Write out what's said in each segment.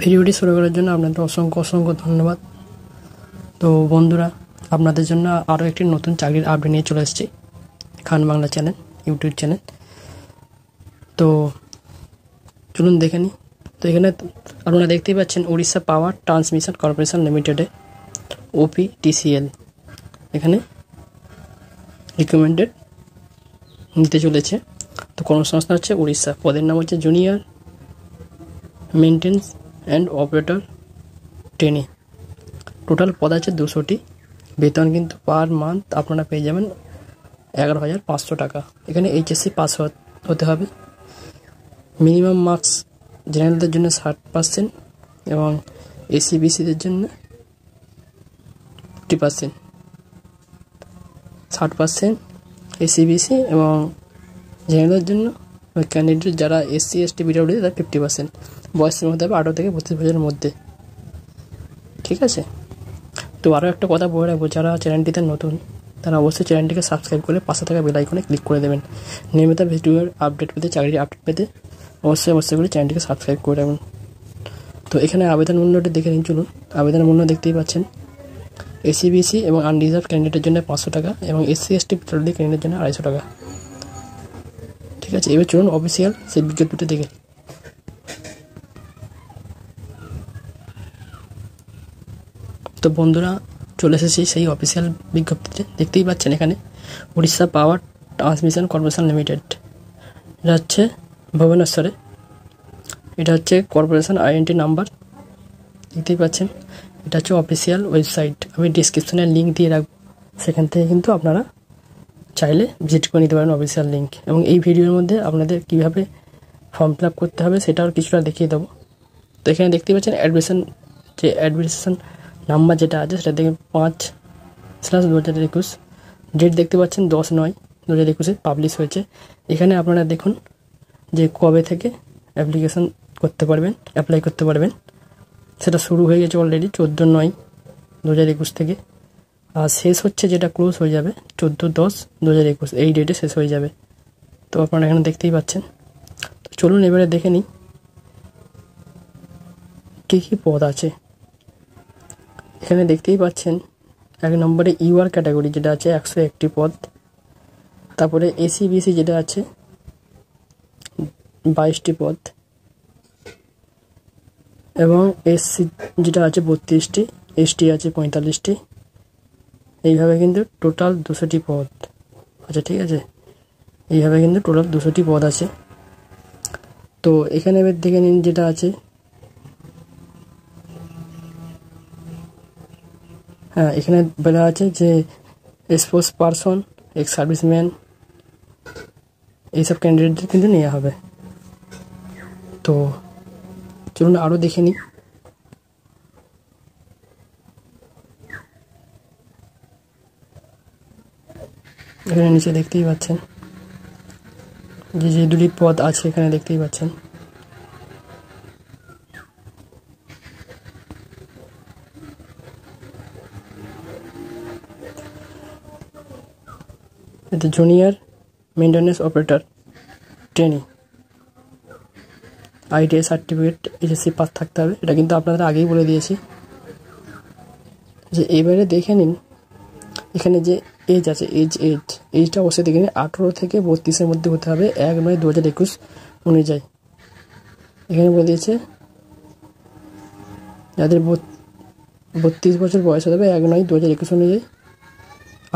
ভিডিওটি শুরু করার জন্য আপনাদের অসংখ্য অসংখ্য ধন্যবাদ। তো বন্ধুরা, আপনাদের জন্য আরও একটি নতুন চাকরির আপডেট নিয়ে চলে এসেছি Khan Bangla channel, YouTube channel. তো চলুন দেখে নিই। তো এখানে আপনারা দেখতেই পাচ্ছেন উড়িষ্যা পাওয়ার ট্রান্সমিশন কর্পোরেশন লিমিটেডে OPTCL এখানে রিকমেন্ডেড নিতে চলেছে। তো কর্মসংস্থান হচ্ছে উড়িষ্যা, পদের নাম হচ্ছে junior maintenance and operator trainee. Total পদ আছে 200টি। বেতন কিন্তু পার মান্থ আপনারা পেয়ে যাবেন 11,500 টাকা। এখানে HSC পাস হতে হবে। মিনিমাম মার্কস জেনারেলদের জন্য 60% এবং SC/BCদের জন্য 50%। 60% SC/BC এবং জেনারেলদের জন্য ক্যান্ডিডেট যারা SC/ST PWD তারা 50%। বয়সের মধ্যে হবে 18 থেকে 32 বছরের মধ্যে। ঠিক আছে। তো আরও একটা কথা বলে রাখবো, যারা চ্যানেলটিতে নতুন তারা অবশ্যই চ্যানেলটিকে সাবস্ক্রাইব করে পাশে থাকা বেল আইকনে ক্লিক করে দেবেন। নিয়মিত ভিডিওর আপডেট পেতে, চাকরির আপডেট পেতে অবশ্যই করে চ্যানেলটিকে সাবস্ক্রাইব করে রাখবেন। তো এখানে আবেদন মূল্যটি দেখে নিন। চলুন, আবেদন মূল্য দেখতেই পাচ্ছেন। SC/BC এবং আনরিজার্ভ ক্যান্ডিডেটের জন্য 500 টাকা এবং SC/ST PWD ক্যান্ডিডেটের জন্য 250 টাকা। ঠিক আছে, এবার চলুন অফিসিয়াল সেই বিজ্ঞপ্তিটি দেখে। তো বন্ধুরা, চলে এসেছি সেই অফিসিয়াল বিজ্ঞপ্তিতে। দেখতেই পাচ্ছেন এখানে Orissa power transmission corporation limited, এটা হচ্ছে ভুবনেশ্বরে। এটা হচ্ছে কর্পোরেশন আইডেন্টি নাম্বার, দেখতেই পাচ্ছেন। এটা হচ্ছে অফিসিয়াল ওয়েবসাইট, আমি ডিসক্রিপশনে লিঙ্ক দিয়ে রাখবো, সেখান থেকে কিন্তু আপনারা চাইলে ভিজিট করে নিতে পারেন অফিসিয়াল লিঙ্ক। এবং এই ভিডিওর মধ্যে আপনাদের কীভাবে ফর্ম ফিল আপ করতে হবে সেটাও কিছুটা দেখিয়ে দেবো। তো এখানে দেখতেই পাচ্ছেন অ্যাডমিশন নাম্বার যেটা আছে সেটা দেখে 5/2021। ডেট দেখতে পাচ্ছেন 10/9/2021 পাবলিশ হয়েছে। এখানে আপনারা দেখুন যে কবে থেকে অ্যাপ্লাই করতে পারবেন। সেটা শুরু হয়ে গেছে অলরেডি 14/9/2021 থেকে, আর শেষ হচ্ছে, যেটা ক্লোজ হয়ে যাবে 14/10/2021, এই ডেটে শেষ হয়ে যাবে। তো আপনারা এখানে দেখতেই পাচ্ছেন। তো চলুন এবারে দেখে নিই কী কী পদ আছে। এখানে দেখতেই পাচ্ছেন 1 নম্বরে UR ক্যাটাগরি যেটা আছে 101টি পদ। তারপরে SC/BC যেটা আছে 22টি পদ এবং SC যেটা আছে 32টি, ST আছে 45টি। এইভাবে কিন্তু টোটাল 200টি পদ আচ্ছা, ঠিক আছে, এইভাবে কিন্তু টোটাল 200টি পদ আছে। তো এখানে এবার দেখে নিন যেটা আছে, হ্যাঁ, এখানে বলা আছে যে স্পোর্টস পারসন, এক্স সার্ভিসম্যান, এইসব ক্যান্ডিডেটদের কিন্তু নেওয়া হবে। তো চলুন আরও দেখে নিই। এখানে নিচে দেখতেই পাচ্ছেন যে দুটি পদ আছে, এখানে দেখতেই পাচ্ছেন। এতে junior maintenance operator trainee, ITI certificate, HSC pass থাকতে হবে। এটা কিন্তু আপনাদের আগেই বলে দিয়েছি। যে এবারে দেখে নিন এখানে যে এজ আছে, এজটা অবশ্যই দেখে নিন 18 থেকে 32-এর মধ্যে হতে হবে 1/9/2021 অনুযায়ী। এখানে বলে দিয়েছে যাদের 32 বছর বয়স হতে হবে 1/9/2021 অনুযায়ী,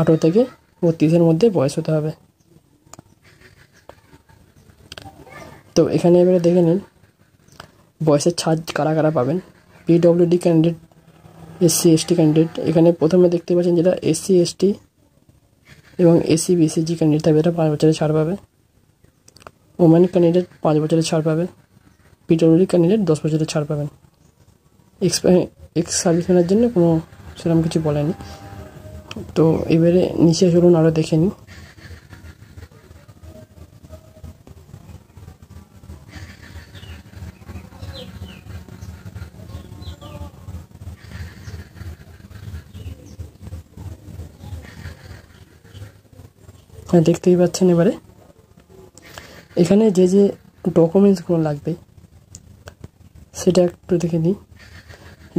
18 থেকে 32-এর মধ্যে বয়স হতে হবে। তো এখানে এবারে দেখে নিন বয়সের ছাড় কারা কারা পাবেন। PWD ক্যান্ডিডেট, SC/ST ক্যান্ডিডেট, এখানে প্রথমে দেখতে পাচ্ছেন যেটা SC/ST এবং SC/BC যে ক্যান্ডিডেট থাকবে এটা 5 বছরের ছাড় পাবে। ওমেন ক্যান্ডিডেট 5 বছরের ছাড় পাবে। PWD ক্যান্ডিডেট 10 বছরের ছাড় পাবেন। এক্স সার্ভিসম্যানের জন্য কোনো সেরকম কিছু বলেনি। তো এবারে নিচে চলুন আরও দেখে নিই। হ্যাঁ, দেখতেই পাচ্ছেন। এবারে এখানে যে ডকুমেন্টসগুলো লাগবে সেটা একটু দেখে নিই।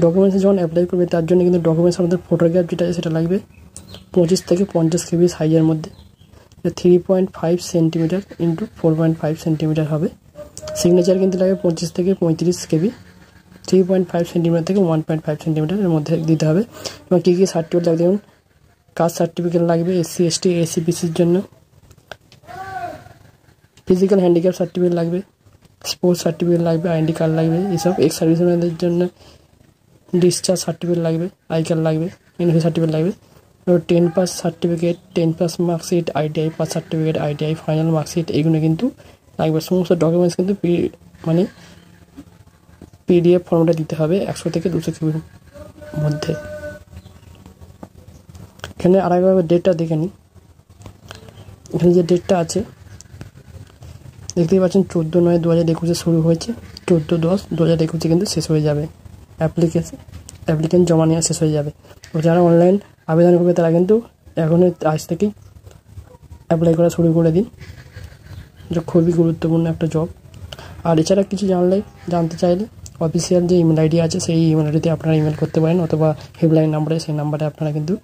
ডকুমেন্টসে যখন অ্যাপ্লাই করবে তার জন্য কিন্তু ডকুমেন্টস আমাদের ফটোগ্রাফ যেটা আছে সেটা লাগবে 25 থেকে 50 কেবি সাইজের মধ্যে। 3.5 সেন্টিমিটার ইন্টু 4.5 সেন্টিমিটার হবে। সিগনেচার কিন্তু লাগবে 25 থেকে 35 কেবি। 3.5 সেন্টিমিটার থেকে 1.5 সেন্টিমিটারের মধ্যে দিতে হবে। এবং কী কী সার্টিফিকেট লাগবে, যেমন কাস্ট সার্টিফিকেট লাগবে SC ST ACBCর জন্য, ফিজিক্যাল হ্যান্ডিক্যাপ সার্টিফিকেট লাগবে, স্পোর্টস সার্টিফিকেট লাগবে, ID কার্ড লাগবে, এইসব এক্স সার্ভিসম্যানদের জন্য ডিসচার্জ সার্টিফিকেট লাগবে, আই কার্ড লাগবে, এনওসি সার্টিফিকেট লাগবে, 10 pass certificate, 10 pass marksheet, ITI pass certificate, ITI final marksheet, এইগুলো কিন্তু লাগবে। সমস্ত ডকুমেন্টস কিন্তু মানে PDF ফর্মটা দিতে হবে 100 থেকে 200 কেবির মধ্যে। এখানে আরেকবার ডেটটা দেখে নিই। এখানে যে ডেটটা আছে দেখতেই পাচ্ছেন 14/9/2021 শুরু হয়েছে, 14/10/2021 কিন্তু শেষ হয়ে যাবে। অ্যাপ্লিকেন্ট জমা নেওয়া শেষ হয়ে যাবে। তো যারা অনলাইন আবেদন করবে তারা কিন্তু এখন আজ থেকেই অ্যাপ্লাই করা শুরু করে দিন, যে খুবই গুরুত্বপূর্ণ একটা জব। আর এছাড়া কিছু জানতে চাইলে অফিসিয়াল যে ইমেল ID আছে সেই ইমেল IDতে আপনারা ইমেল করতে পারেন, অথবা হেল্পলাইন নাম্বারে, সেই নাম্বারে আপনারা কিন্তু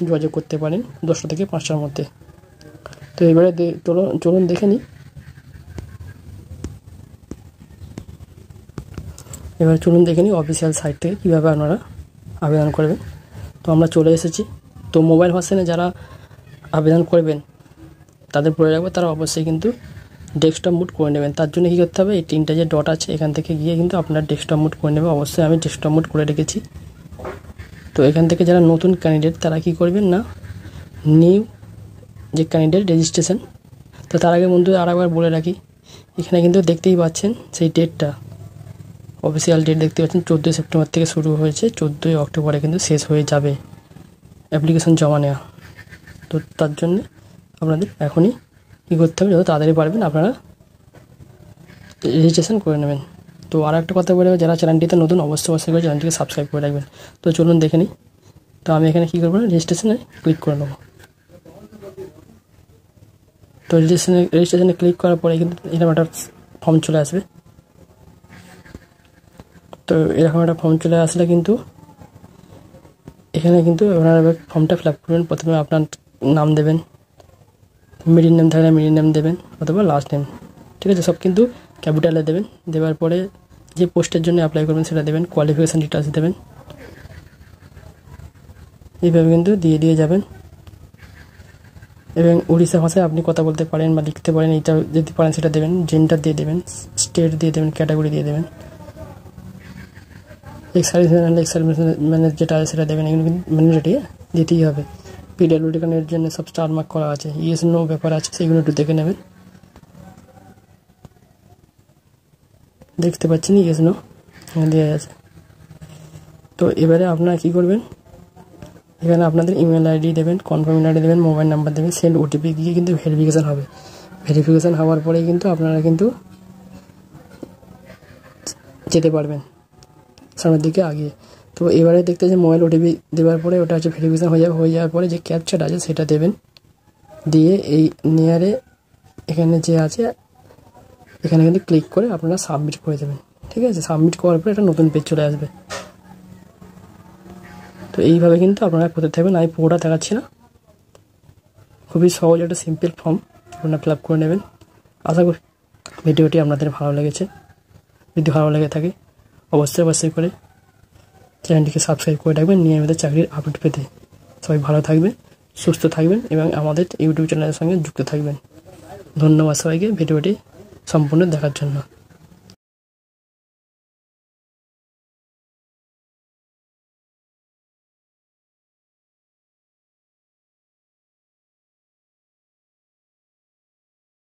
যোগাযোগ করতে পারেন 10টা থেকে 5টার মধ্যে। তো এবারে চলুন দেখে নিই। অফিসিয়াল সাইট থেকে কীভাবে আপনারা আবেদন করবেন। তো আমরা চলে এসেছি। তো মোবাইল ভার্সনে যারা আবেদন করবেন তাদের বলে রাখবে তারা অবশ্যই কিন্তু ডেস্কটপ মোড করে নেবেন। তার জন্য কী করতে হবে, এই 3টা যে ডট আছে এখান থেকে গিয়ে কিন্তু আপনার ডেস্কটপ মোড করে নেবে। অবশ্যই আমি ডেস্কটপ মোড করে রেখেছি। তো এখান থেকে যারা নতুন ক্যান্ডিডেট তারা কী করবেন না, নিউ যে ক্যান্ডিডেট রেজিস্ট্রেশন, তো তার আগে বন্ধু আরেকবার বলে রাখি, এখানে কিন্তু দেখতেই পাচ্ছেন সেই ডেটটা, অফিসিয়াল ডেট দেখতে পাচ্ছেন 14 সেপ্টেম্বর থেকে শুরু হয়েছে, 14 অক্টোবরে কিন্তু শেষ হয়ে যাবে অ্যাপ্লিকেশন জমা নেওয়া। তো তার জন্য আপনাদের এখনই কী করতে হবে, যত তাড়াতাড়ি পারবেন আপনারা রেজিস্ট্রেশন করে নেবেন। তো আর একটা কথা বলে, যারা চ্যানেলটিতে নতুন অবশ্যই করে চ্যানেলটিকে সাবস্ক্রাইব করে রাখবেন। তো চলুন দেখে নিই। তো আমি এখানে কী করবো, রেজিস্ট্রেশনে ক্লিক করে নেবো। তো রেজিস্ট্রেশনে ক্লিক করার পরে কিন্তু এরকম একটা ফর্ম চলে আসবে। তো এরকম একটা ফর্ম চলে আসলে কিন্তু এখানে কিন্তু আপনারা ফর্মটা ফিল আপ করবেন। প্রথমে আপনার নাম দেবেন, মিডিল নেম থাকলে মিডিল নেম দেবেন, অথবা লাস্ট নেম, ঠিক আছে, সব কিন্তু ক্যাপিটালে দেবেন। দেওয়ার পরে যে পোস্টের জন্য অ্যাপ্লাই করবেন সেটা দেবেন, কোয়ালিফিকেশান ডিটেলস দেবেন। এইভাবে কিন্তু দিয়ে যাবেন। এবং উড়িষ্যা ভাষায় আপনি কথা বলতে পারেন বা লিখতে পারেন, এইটা যদি পারেন সেটা দেবেন। জেন্ডার দিয়ে দেবেন, স্টেট দিয়ে দেবেন, ক্যাটাগরি দিয়ে দেবেন। এক্স-সার্ভিসম্যানের যেটা আছে সেটা দেবেন। এগুলো কিন্তু ম্যান্ডেটরি দিতেই হবে। PWD কার্ডের জন্য সব স্টার মার্ক করা আছে, ইয়েস নো ব্যাপার আছে, সেগুলো একটু দেখে নেবেন। দেখতে পাচ্ছেন ইয়েস নো দেওয়া আছে। তো এবারে আপনারা কী করবেন, এখানে আপনাদের ইমেল ID দেবেন, কনফার্ম ID দেবেন, মোবাইল নাম্বার দেবেন, সেন্ড OTP গিয়ে কিন্তু ভেরিফিকেশান হবে। ভেরিফিকেশান হওয়ার পরেই কিন্তু আপনারা কিন্তু যেতে পারবেন সামনের দিকে আগিয়ে। তো এবারে দেখতে যে মোবাইল OTP দেওয়ার পরে ওটা হচ্ছে ভেরিফিকেশান হয়ে যাওয়ার পরে যে ক্যাপচাটা আছে সেটা দেবেন। দিয়ে এই নিয়ারে এখানে যে আছে এখানে কিন্তু ক্লিক করে আপনারা সাবমিট করে দেবেন, ঠিক আছে। সাবমিট করার পরে একটা নতুন পেজ চলে আসবে। তো এইভাবে কিন্তু আপনারা করতে থাকবেন। আমি পুরোটা দেখাচ্ছি না, খুবই সহজ একটা সিম্পল ফর্ম, আপনারা ফিল আপ করে নেবেন। আশা করি ভিডিওটি আপনাদের ভালো লেগেছে। যদি ভালো লেগে থাকে অবশ্যই করে চ্যানেলটিকে সাবস্ক্রাইব করে রাখবেন নিয়মিত চাকরির আপডেট পেতে। সবাই ভালো থাকবেন, সুস্থ থাকবেন এবং আমাদের ইউটিউব চ্যানেলের সঙ্গে যুক্ত থাকবেন। ধন্যবাদ সবাইকে ভিডিওটি সম্পূর্ণ দেখার জন্য।